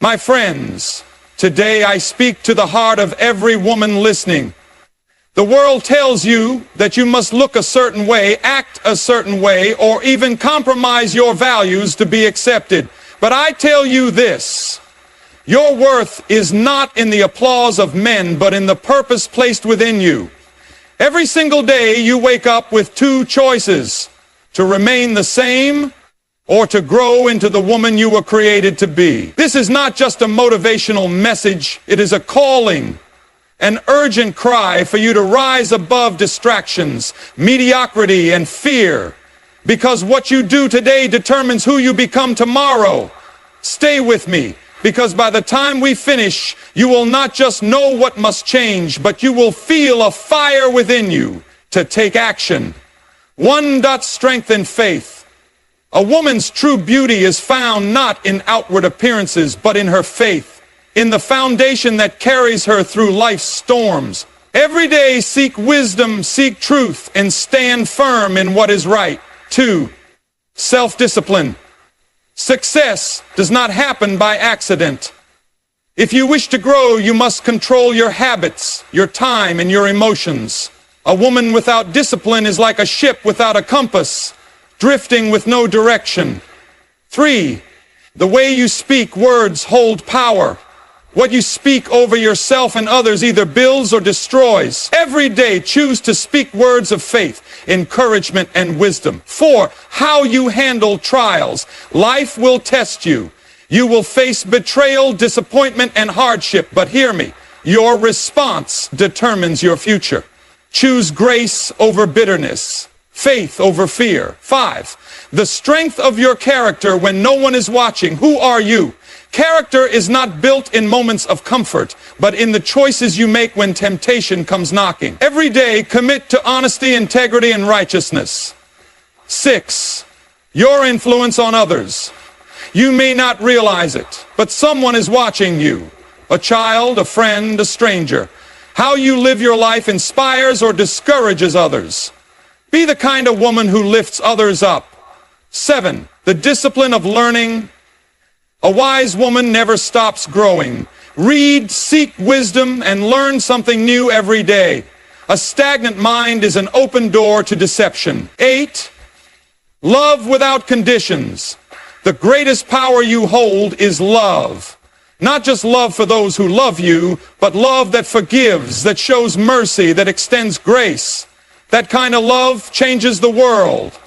My friends, today I speak to the heart of every woman listening. The world tells you that you must look a certain way, act a certain way, or even compromise your values to be accepted. But I tell you this, your worth is not in the applause of men, but in the purpose placed within you. Every single day you wake up with two choices, to remain the same or to grow into the woman you were created to be. This is not just a motivational message, it is a calling, an urgent cry for you to rise above distractions, mediocrity, and fear, because what you do today determines who you become tomorrow. Stay with me, because by the time we finish, you will not just know what must change, but you will feel a fire within you to take action. Strength and faith. A woman's true beauty is found not in outward appearances, but in her faith, in the foundation that carries her through life's storms. Every day seek wisdom, seek truth, and stand firm in what is right. 2. Self-discipline. Success does not happen by accident. If you wish to grow, you must control your habits, your time, and your emotions. A woman without discipline is like a ship without a compass, drifting with no direction. 3. The way you speak words hold power. What you speak over yourself and others either builds or destroys. Every day choose to speak words of faith, encouragement, and wisdom. 4. How you handle trials. Life will test you. You will face betrayal, disappointment, and hardship. But hear me, your response determines your future. Choose grace over bitterness, faith over fear. 5. The strength of your character when no one is watching. Who are you? Character is not built in moments of comfort, but in the choices you make when temptation comes knocking. Every day, commit to honesty, integrity, and righteousness. 6. Your influence on others. You may not realize it, but someone is watching you. A child, a friend, a stranger. How you live your life inspires or discourages others. Be the kind of woman who lifts others up. 7. The discipline of learning. A wise woman never stops growing. Read, seek wisdom, and learn something new every day. A stagnant mind is an open door to deception. 8. Love without conditions. The greatest power you hold is love. Not just love for those who love you, but love that forgives, that shows mercy, that extends grace. That kind of love changes the world.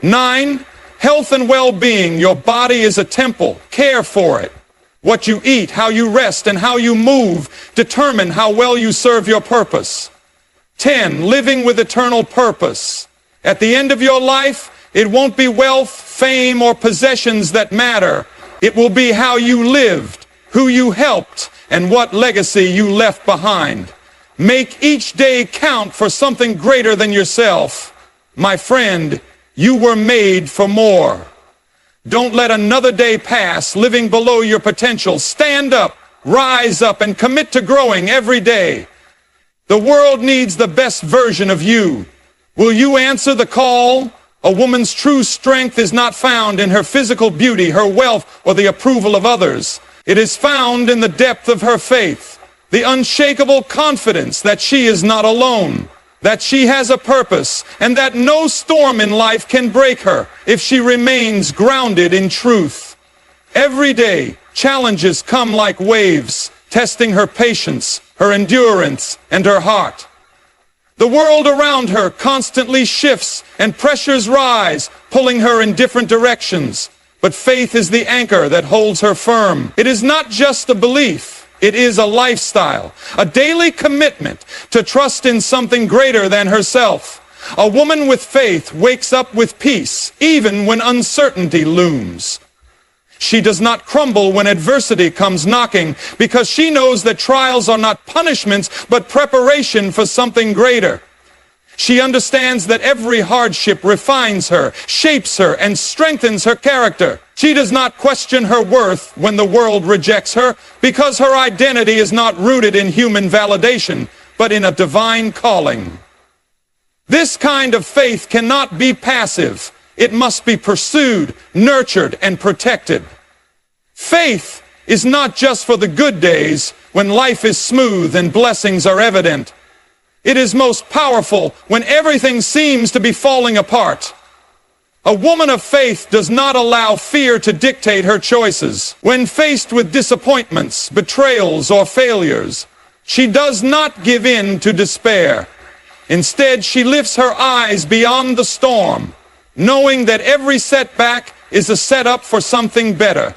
9. Health and well-being. Your body is a temple. Care for it. What you eat, how you rest, and how you move determine how well you serve your purpose. 10. Living with eternal purpose. At the end of your life, it won't be wealth, fame, or possessions that matter. It will be how you lived, who you helped, and what legacy you left behind. Make each day count for something greater than yourself. My friend, you were made for more. Don't let another day pass living below your potential. Stand up, rise up, and commit to growing every day. The world needs the best version of you. Will you answer the call? A woman's true strength is not found in her physical beauty, her wealth, or the approval of others. It is found in the depth of her faith, the unshakable confidence that she is not alone, that she has a purpose, and that no storm in life can break her if she remains grounded in truth. Every day, challenges come like waves, testing her patience, her endurance, and her heart. The world around her constantly shifts and pressures rise, pulling her in different directions. But faith is the anchor that holds her firm. It is not just a belief. It is a lifestyle, a daily commitment to trust in something greater than herself. A woman with faith wakes up with peace, even when uncertainty looms. She does not crumble when adversity comes knocking, because she knows that trials are not punishments, but preparation for something greater. She understands that every hardship refines her, shapes her, and strengthens her character. She does not question her worth when the world rejects her, because her identity is not rooted in human validation, but in a divine calling. This kind of faith cannot be passive. It must be pursued, nurtured, and protected. Faith is not just for the good days when life is smooth and blessings are evident. It is most powerful when everything seems to be falling apart. A woman of faith does not allow fear to dictate her choices. When faced with disappointments, betrayals, or failures, she does not give in to despair. Instead, she lifts her eyes beyond the storm, knowing that every setback is a setup for something better.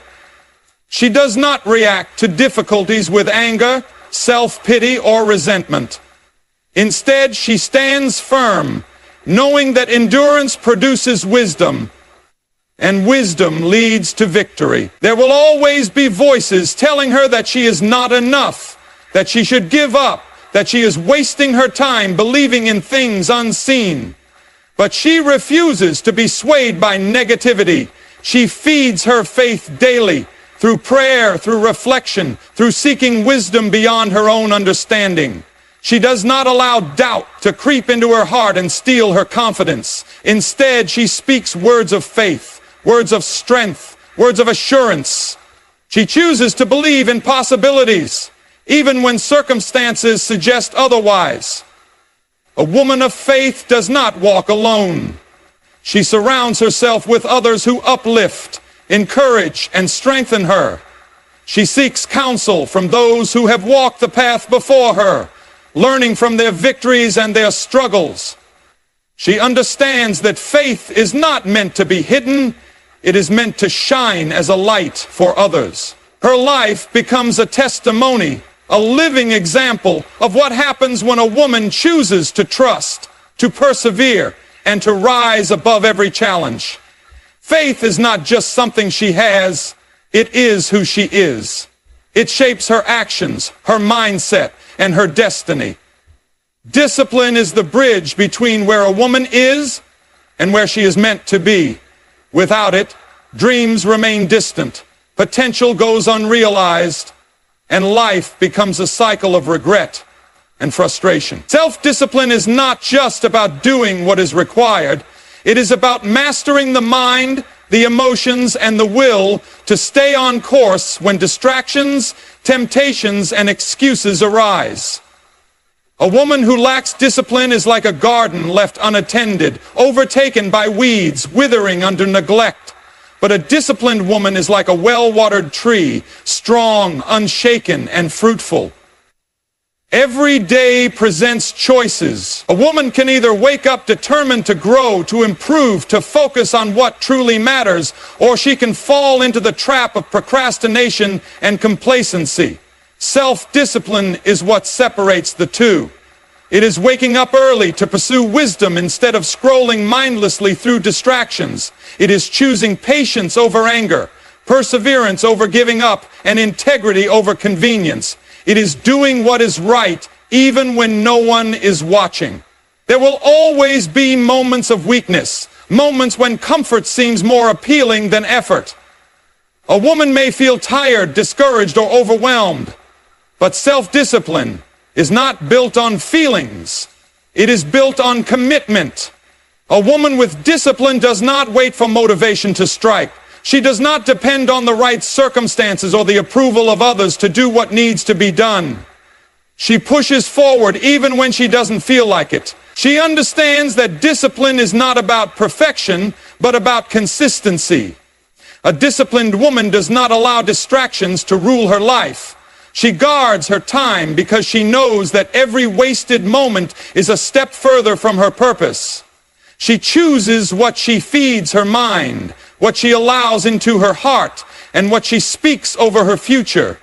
She does not react to difficulties with anger, self-pity, or resentment. Instead, she stands firm, knowing that endurance produces wisdom, and wisdom leads to victory. There will always be voices telling her that she is not enough, that she should give up, that she is wasting her time believing in things unseen. But she refuses to be swayed by negativity. She feeds her faith daily, through prayer, through reflection, through seeking wisdom beyond her own understanding. She does not allow doubt to creep into her heart and steal her confidence. Instead, she speaks words of faith, words of strength, words of assurance. She chooses to believe in possibilities, even when circumstances suggest otherwise. A woman of faith does not walk alone. She surrounds herself with others who uplift, encourage, and strengthen her. She seeks counsel from those who have walked the path before her, learning from their victories and their struggles. She understands that faith is not meant to be hidden. It is meant to shine as a light for others. Her life becomes a testimony, a living example of what happens when a woman chooses to trust, to persevere, and to rise above every challenge. Faith is not just something she has, it is who she is. It shapes her actions, her mindset, and her destiny. Discipline is the bridge between where a woman is and where she is meant to be. Without it, dreams remain distant, potential goes unrealized, and life becomes a cycle of regret and frustration. Self-discipline is not just about doing what is required. It is about mastering the mind, the emotions, and the will to stay on course when distractions, temptations, and excuses arise. A woman who lacks discipline is like a garden left unattended, overtaken by weeds, withering under neglect. But a disciplined woman is like a well-watered tree, strong, unshaken, and fruitful. Every day presents choices. A woman can either wake up determined to grow, to improve, to focus on what truly matters, or she can fall into the trap of procrastination and complacency. Self-discipline is what separates the two. It is waking up early to pursue wisdom instead of scrolling mindlessly through distractions. It is choosing patience over anger, perseverance over giving up, and integrity over convenience. It is doing what is right even when no one is watching. There will always be moments of weakness, moments when comfort seems more appealing than effort. A woman may feel tired, discouraged, or overwhelmed, but self-discipline is not built on feelings. It is built on commitment. A woman with discipline does not wait for motivation to strike. She does not depend on the right circumstances or the approval of others to do what needs to be done. She pushes forward even when she doesn't feel like it. She understands that discipline is not about perfection, but about consistency. A disciplined woman does not allow distractions to rule her life. She guards her time because she knows that every wasted moment is a step further from her purpose. She chooses what she feeds her mind, what she allows into her heart, and what she speaks over her future.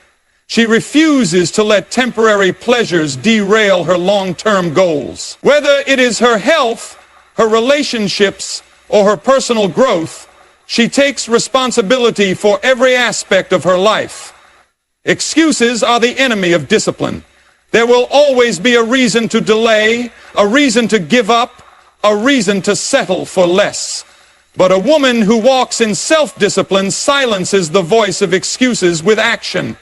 She refuses to let temporary pleasures derail her long-term goals. Whether it is her health, her relationships, or her personal growth, she takes responsibility for every aspect of her life. Excuses are the enemy of discipline. There will always be a reason to delay, a reason to give up, a reason to settle for less. But a woman who walks in self-discipline silences the voice of excuses with action.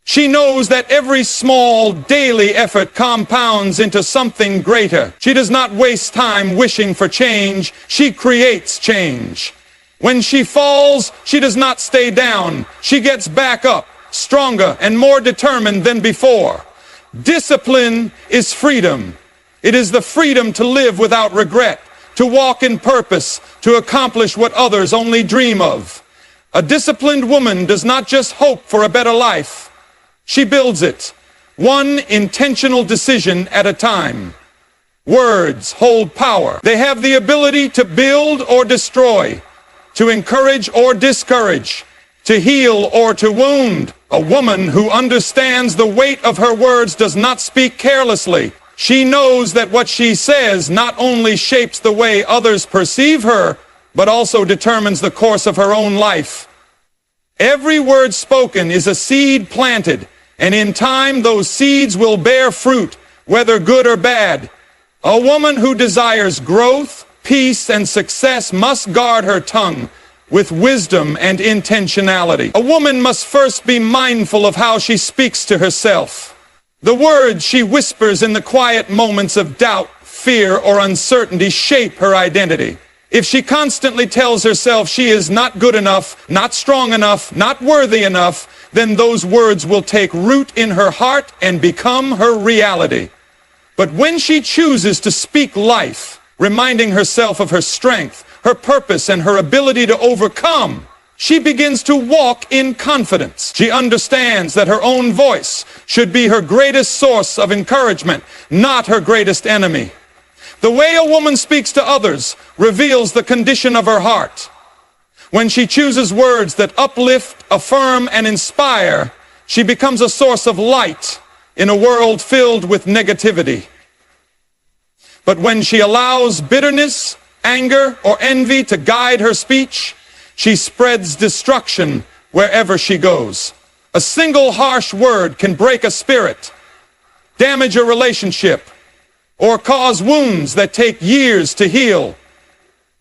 She knows that every small daily effort compounds into something greater. She does not waste time wishing for change. She creates change. When she falls, she does not stay down. She gets back up. stronger, and more determined than before. Discipline is freedom. It is the freedom to live without regret, to walk in purpose, to accomplish what others only dream of. A disciplined woman does not just hope for a better life. She builds it, one intentional decision at a time. Words hold power. They have the ability to build or destroy, to encourage or discourage, to heal or to wound. A woman who understands the weight of her words does not speak carelessly. She knows that what she says not only shapes the way others perceive her, but also determines the course of her own life. Every word spoken is a seed planted, and in time those seeds will bear fruit, whether good or bad. A woman who desires growth, peace, and success must guard her tongue with wisdom and intentionality. A woman must first be mindful of how she speaks to herself. The words she whispers in the quiet moments of doubt, fear, or uncertainty shape her identity. If she constantly tells herself she is not good enough, not strong enough, not worthy enough, then those words will take root in her heart and become her reality. But when she chooses to speak life, reminding herself of her strength, her purpose, and her ability to overcome, she begins to walk in confidence. She understands that her own voice should be her greatest source of encouragement, not her greatest enemy. The way a woman speaks to others reveals the condition of her heart. When she chooses words that uplift, affirm, and inspire, she becomes a source of light in a world filled with negativity. But when she allows bitterness, anger, or envy to guide her speech, she spreads destruction wherever she goes. A single harsh word can break a spirit, damage a relationship, or cause wounds that take years to heal.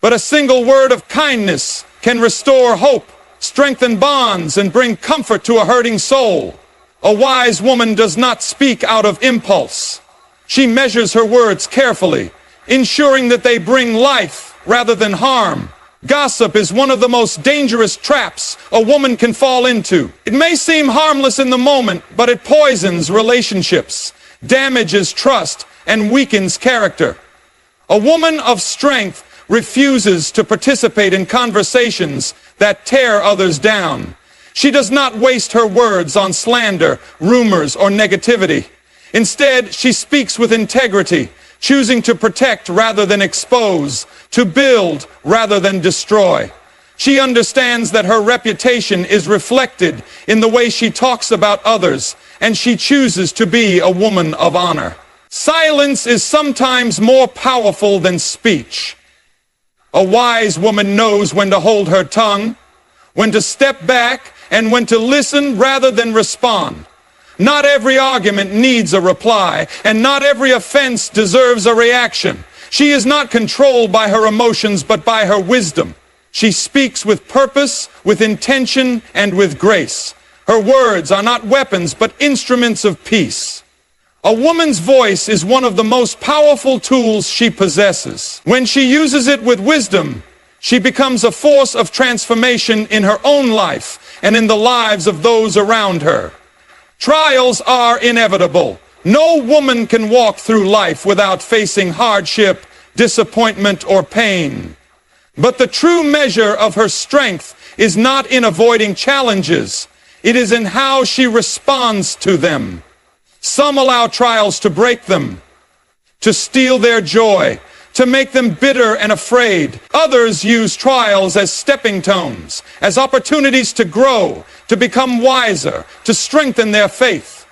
But a single word of kindness can restore hope, strengthen bonds, and bring comfort to a hurting soul. A wise woman does not speak out of impulse. She measures her words carefully, ensuring that they bring life rather than harm. Gossip is one of the most dangerous traps a woman can fall into. It may seem harmless in the moment, but it poisons relationships, damages trust, and weakens character. A woman of strength refuses to participate in conversations that tear others down. She does not waste her words on slander, rumors, or negativity. Instead, she speaks with integrity, choosing to protect rather than expose, to build rather than destroy. She understands that her reputation is reflected in the way she talks about others, and she chooses to be a woman of honor. Silence is sometimes more powerful than speech. A wise woman knows when to hold her tongue, when to step back, and when to listen rather than respond. Not every argument needs a reply, and not every offense deserves a reaction. She is not controlled by her emotions, but by her wisdom. She speaks with purpose, with intention, and with grace. Her words are not weapons, but instruments of peace. A woman's voice is one of the most powerful tools she possesses. When she uses it with wisdom, she becomes a force of transformation in her own life and in the lives of those around her. Trials are inevitable. No woman can walk through life without facing hardship, disappointment, or pain. But the true measure of her strength is not in avoiding challenges. It is in how she responds to them. Some allow trials to break them, to steal their joy, to make them bitter and afraid. Others use trials as stepping stones, as opportunities to grow, to become wiser, to strengthen their faith.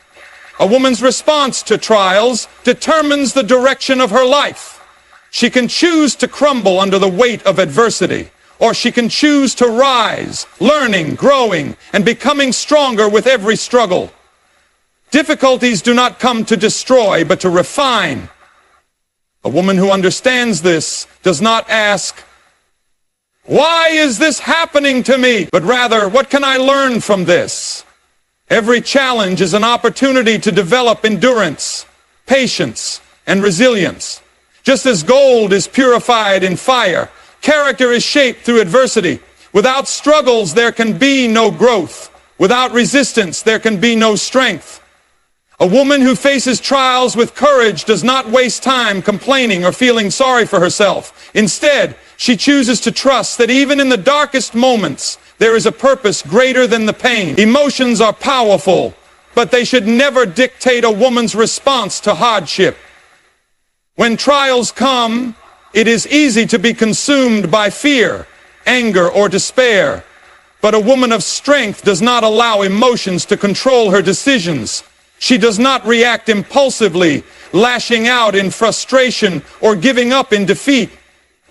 A woman's response to trials determines the direction of her life. She can choose to crumble under the weight of adversity, or she can choose to rise, learning, growing, and becoming stronger with every struggle. Difficulties do not come to destroy, but to refine. A woman who understands this does not ask, "Why is this happening to me?" but rather, "What can I learn from this?" Every challenge is an opportunity to develop endurance, patience, and resilience. Just as gold is purified in fire, character is shaped through adversity. Without struggles, there can be no growth. Without resistance, there can be no strength. A woman who faces trials with courage does not waste time complaining or feeling sorry for herself. Instead, she chooses to trust that even in the darkest moments, there is a purpose greater than the pain. Emotions are powerful, but they should never dictate a woman's response to hardship. When trials come, it is easy to be consumed by fear, anger, or despair. But a woman of strength does not allow emotions to control her decisions. She does not react impulsively, lashing out in frustration or giving up in defeat.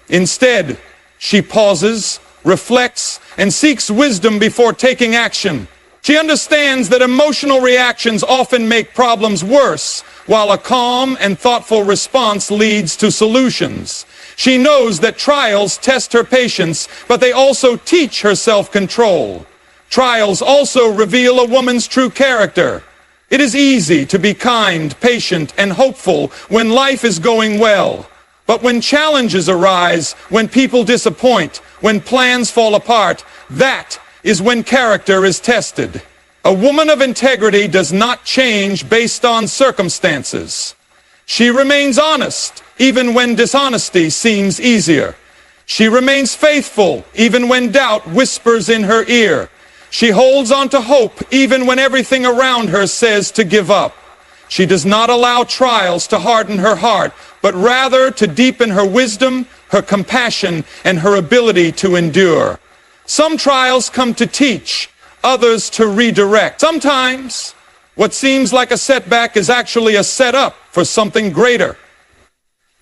Instead, she pauses, reflects, and seeks wisdom before taking action. She understands that emotional reactions often make problems worse, while a calm and thoughtful response leads to solutions. She knows that trials test her patience, but they also teach her self-control. Trials also reveal a woman's true character. It is easy to be kind, patient, and hopeful when life is going well. But when challenges arise, when people disappoint, when plans fall apart, that is when character is tested. A woman of integrity does not change based on circumstances. She remains honest, even when dishonesty seems easier. She remains faithful, even when doubt whispers in her ear. She holds on to hope even when everything around her says to give up. She does not allow trials to harden her heart, but rather to deepen her wisdom, her compassion, and her ability to endure. Some trials come to teach, others to redirect. Sometimes, what seems like a setback is actually a setup for something greater.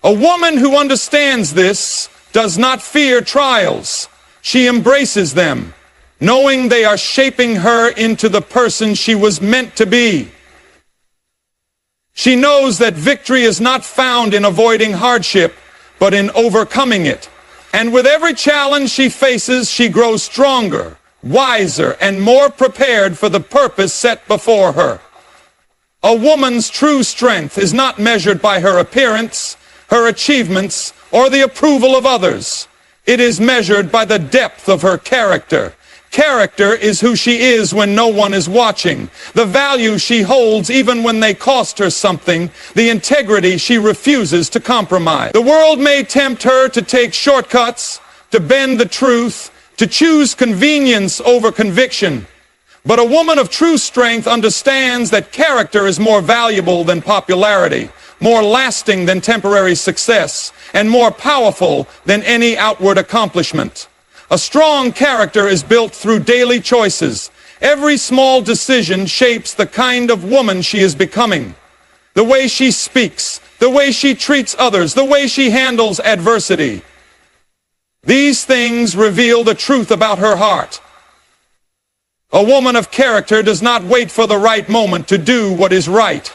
A woman who understands this does not fear trials. She embraces them, knowing they are shaping her into the person she was meant to be. She knows that victory is not found in avoiding hardship, but in overcoming it. And with every challenge she faces, she grows stronger, wiser, and more prepared for the purpose set before her. A woman's true strength is not measured by her appearance, her achievements, or the approval of others. It is measured by the depth of her character. Character is who she is when no one is watching, the value she holds even when they cost her something, the integrity she refuses to compromise. The world may tempt her to take shortcuts, to bend the truth, to choose convenience over conviction. But a woman of true strength understands that character is more valuable than popularity, more lasting than temporary success, and more powerful than any outward accomplishment. A strong character is built through daily choices. Every small decision shapes the kind of woman she is becoming. The way she speaks, the way she treats others, the way she handles adversity. These things reveal the truth about her heart. A woman of character does not wait for the right moment to do what is right.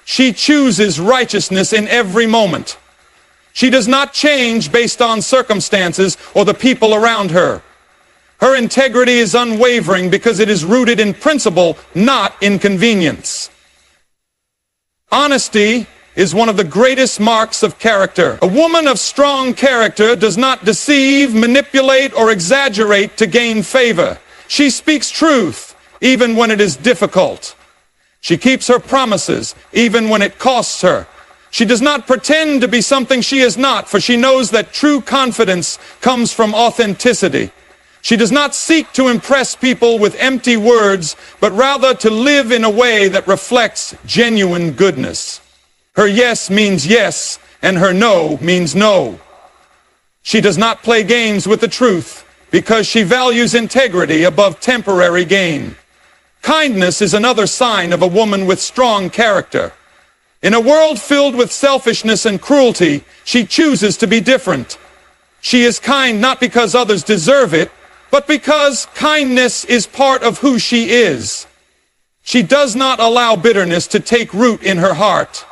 She chooses righteousness in every moment. She does not change based on circumstances or the people around her. Her integrity is unwavering because it is rooted in principle, not in convenience. Honesty is one of the greatest marks of character. A woman of strong character does not deceive, manipulate, or exaggerate to gain favor. She speaks truth, even when it is difficult. She keeps her promises, even when it costs her. She does not pretend to be something she is not, for she knows that true confidence comes from authenticity. She does not seek to impress people with empty words, but rather to live in a way that reflects genuine goodness. Her yes means yes, and her no means no. She does not play games with the truth, because she values integrity above temporary gain. Kindness is another sign of a woman with strong character. In a world filled with selfishness and cruelty, she chooses to be different. She is kind not because others deserve it, but because kindness is part of who she is. She does not allow bitterness to take root in her heart,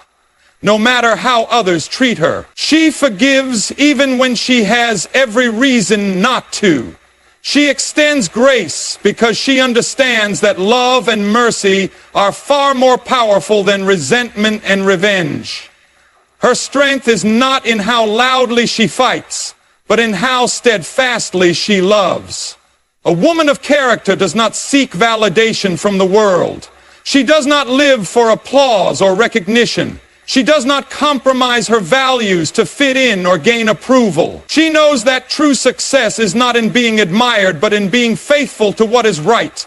no matter how others treat her. She forgives even when she has every reason not to. She extends grace because she understands that love and mercy are far more powerful than resentment and revenge. Her strength is not in how loudly she fights, but in how steadfastly she loves. A woman of character does not seek validation from the world. She does not live for applause or recognition. She does not compromise her values to fit in or gain approval. She knows that true success is not in being admired, but in being faithful to what is right.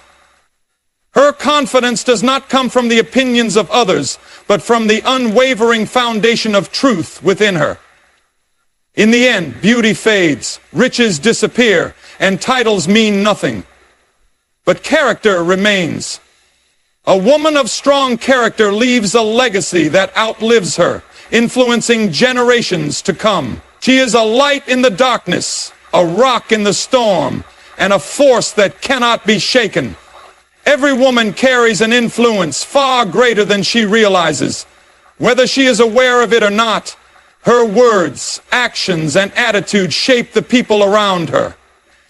Her confidence does not come from the opinions of others, but from the unwavering foundation of truth within her. In the end, beauty fades, riches disappear, and titles mean nothing. But character remains. A woman of strong character leaves a legacy that outlives her, influencing generations to come. She is a light in the darkness, a rock in the storm, and a force that cannot be shaken. Every woman carries an influence far greater than she realizes. Whether she is aware of it or not, her words, actions, and attitudes shape the people around her.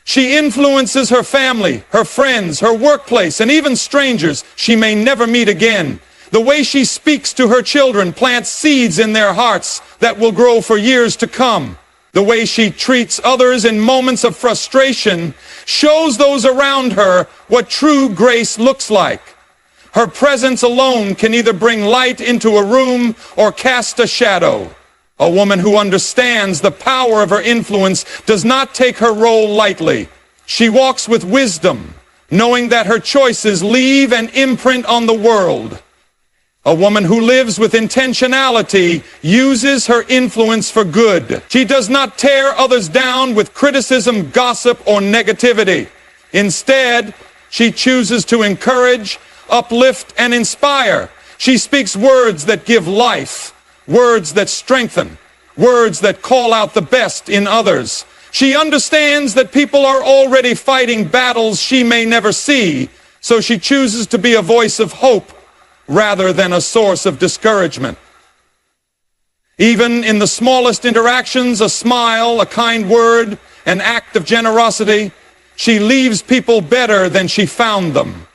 She influences her family, her friends, her workplace, and even strangers she may never meet again. The way she speaks to her children plants seeds in their hearts that will grow for years to come. The way she treats others in moments of frustration shows those around her what true grace looks like. Her presence alone can either bring light into a room or cast a shadow. A woman who understands the power of her influence does not take her role lightly. She walks with wisdom, knowing that her choices leave an imprint on the world. A woman who lives with intentionality uses her influence for good. She does not tear others down with criticism, gossip, or negativity. Instead, she chooses to encourage, uplift, and inspire. She speaks words that give life, words that strengthen, words that call out the best in others. She understands that people are already fighting battles she may never see, so she chooses to be a voice of hope rather than a source of discouragement. Even in the smallest interactions, a smile, a kind word, an act of generosity, she leaves people better than she found them.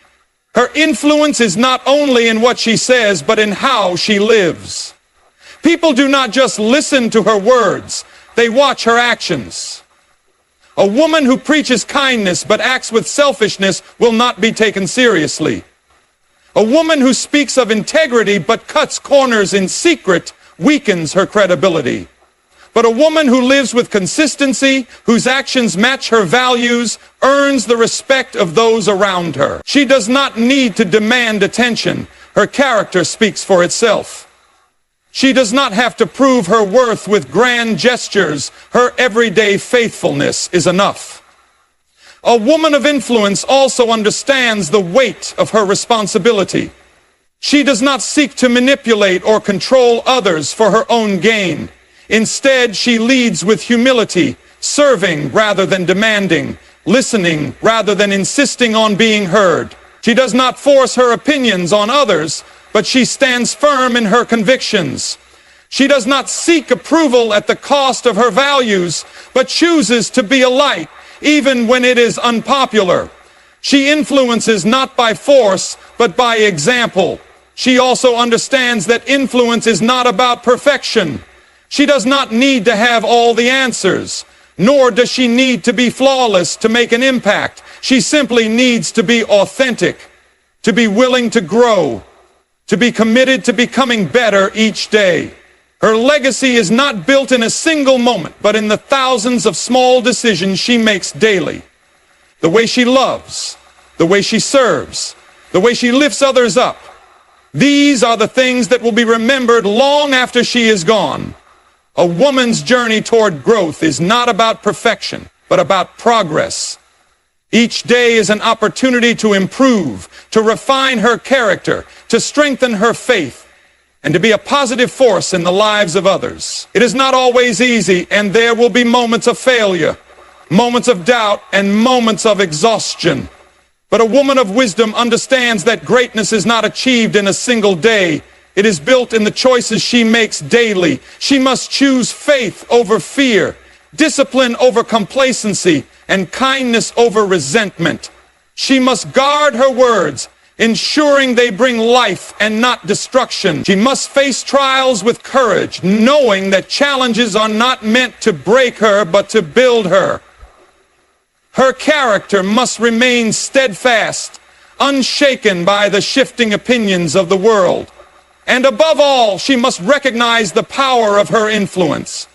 Her influence is not only in what she says, but in how she lives. People do not just listen to her words, they watch her actions. A woman who preaches kindness but acts with selfishness will not be taken seriously. A woman who speaks of integrity but cuts corners in secret weakens her credibility. But a woman who lives with consistency, whose actions match her values, earns the respect of those around her. She does not need to demand attention. Her character speaks for itself. She does not have to prove her worth with grand gestures. Her everyday faithfulness is enough. A woman of influence also understands the weight of her responsibility. She does not seek to manipulate or control others for her own gain. Instead, she leads with humility, serving rather than demanding, listening rather than insisting on being heard. She does not force her opinions on others, but she stands firm in her convictions. She does not seek approval at the cost of her values, but chooses to be a light, even when it is unpopular. She influences not by force, but by example. She also understands that influence is not about perfection. She does not need to have all the answers, nor does she need to be flawless to make an impact. She simply needs to be authentic, to be willing to grow, to be committed to becoming better each day. Her legacy is not built in a single moment, but in the thousands of small decisions she makes daily. The way she loves, the way she serves, the way she lifts others up. These are the things that will be remembered long after she is gone. A woman's journey toward growth is not about perfection, but about progress. Each day is an opportunity to improve, to refine her character, to strengthen her faith, and to be a positive force in the lives of others. It is not always easy, and there will be moments of failure, moments of doubt, and moments of exhaustion. But a woman of wisdom understands that greatness is not achieved in a single day. It is built in the choices she makes daily. She must choose faith over fear, discipline over complacency, and kindness over resentment. She must guard her words, ensuring they bring life and not destruction. She must face trials with courage, knowing that challenges are not meant to break her, but to build her. Her character must remain steadfast, unshaken by the shifting opinions of the world. And above all, she must recognize the power of her influence,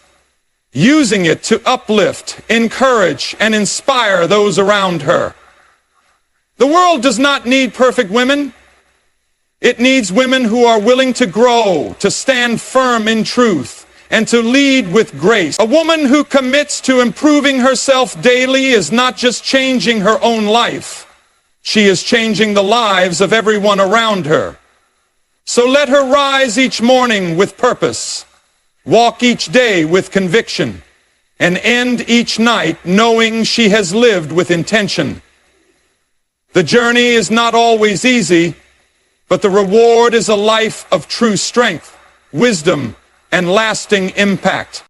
using it to uplift, encourage, and inspire those around her. The world does not need perfect women. It needs women who are willing to grow, to stand firm in truth, and to lead with grace. A woman who commits to improving herself daily is not just changing her own life. She is changing the lives of everyone around her. So let her rise each morning with purpose, walk each day with conviction, and end each night knowing she has lived with intention. The journey is not always easy, but the reward is a life of true strength, wisdom, and lasting impact.